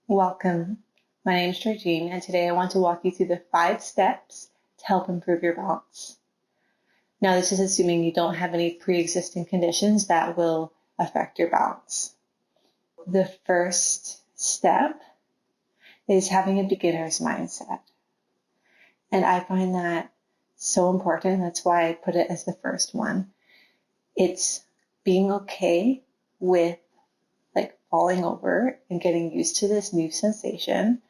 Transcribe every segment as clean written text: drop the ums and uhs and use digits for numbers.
Welcome. My name is Georgine, and today I want to walk you through the 5 steps to help improve your balance. Now, this is assuming you don't have any pre-existing conditions that will affect your balance. The first step is having a beginner's mindset. And I find that so important. That's why I put it as the first one. It's being okay with falling over and getting used to this new sensation.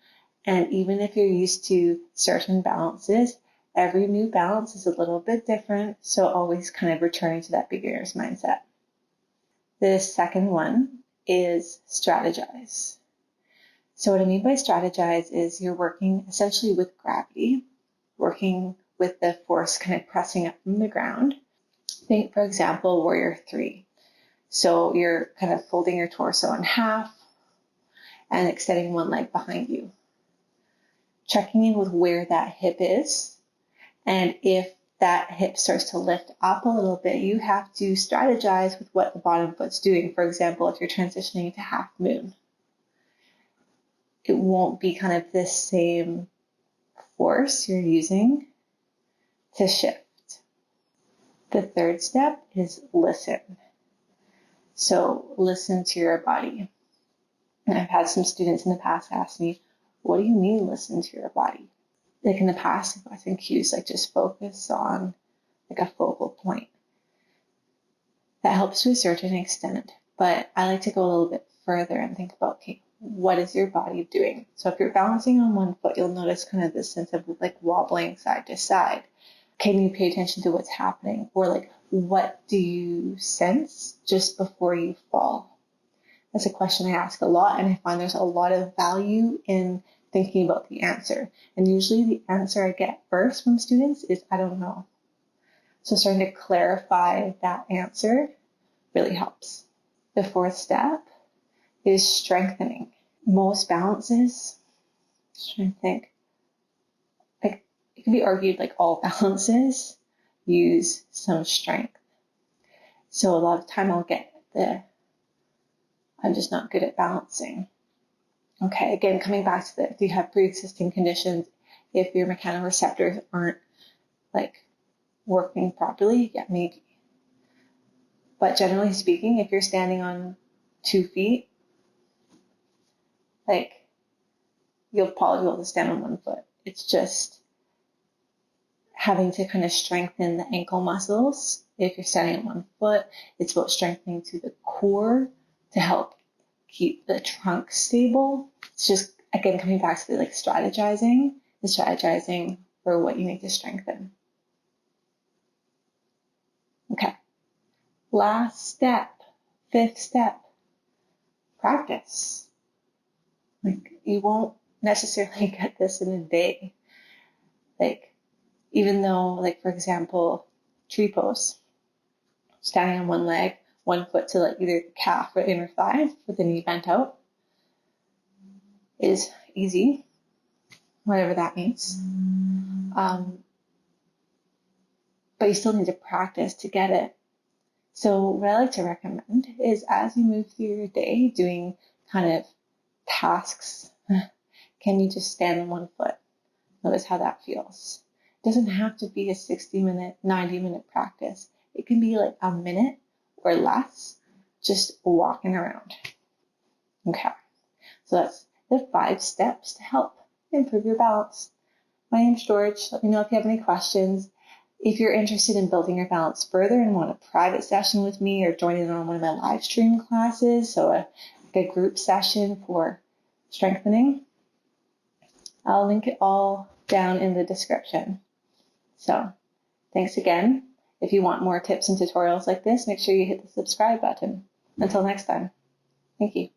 And even if you're used to certain balances, every new balance is a little bit different. So always kind of returning to that beginner's mindset. The second one is strategize. So what I mean by strategize is you're working essentially with gravity, working with the force kind of pressing up from the ground. Think, for example, Warrior 3. So you're kind of folding your torso in half and extending one leg behind you. Checking in with where that hip is. And if that hip starts to lift up a little bit, you have to strategize with what the bottom foot's doing. For example, if you're transitioning to half moon, it won't be kind of this same force you're using to shift. The third step is listen. So listen to your body. And I've had some students in the past ask me, what do you mean listen to your body? Like in the past, I've gotten cues like just focus on like a focal point. That helps to a certain extent, but I like to go a little bit further and think about, okay, what is your body doing? So if you're balancing on one foot, you'll notice kind of this sense of like wobbling side to side. Can you pay attention to what's happening? Or like, what do you sense just before you fall? That's a question I ask a lot, and I find there's a lot of value in thinking about the answer. And usually the answer I get first from students is, I don't know. So starting to clarify that answer really helps. The fourth step is strengthening. Most balances, just trying to think, it can be argued like all balances use some strength. So a lot of time I'll get I'm just not good at balancing. Okay, again, coming back to if you have pre-existing conditions, if your mechanoreceptors aren't working properly, yeah, maybe. But generally speaking, if you're standing on 2 feet, you'll probably be able to stand on 1 foot. It's just having to kind of strengthen the ankle muscles. If you're standing on 1 foot, it's about strengthening to the core to help keep the trunk stable. It's just, again, coming back to strategizing for what you need to strengthen. Okay. Last step, 5th step, practice. You won't necessarily get this in a day. Even though, for example, tree pose, standing on 1 leg, 1 foot to either the calf or inner thigh with the knee bent out is easy, whatever that means. But you still need to practice to get it. So what I like to recommend is as you move through your day doing kind of tasks, can you just stand on 1 foot? Notice how that feels. It doesn't have to be a 60-minute, 90-minute practice. It can be a minute or less, just walking around. Okay, so that's the 5 steps to help improve your balance. My name's George. Let me know if you have any questions. If you're interested in building your balance further and want a private session with me or joining in on one of my live stream classes, so a group session for strengthening, I'll link it all down in the description. So thanks again. If you want more tips and tutorials like this, make sure you hit the subscribe button. Until next time, thank you.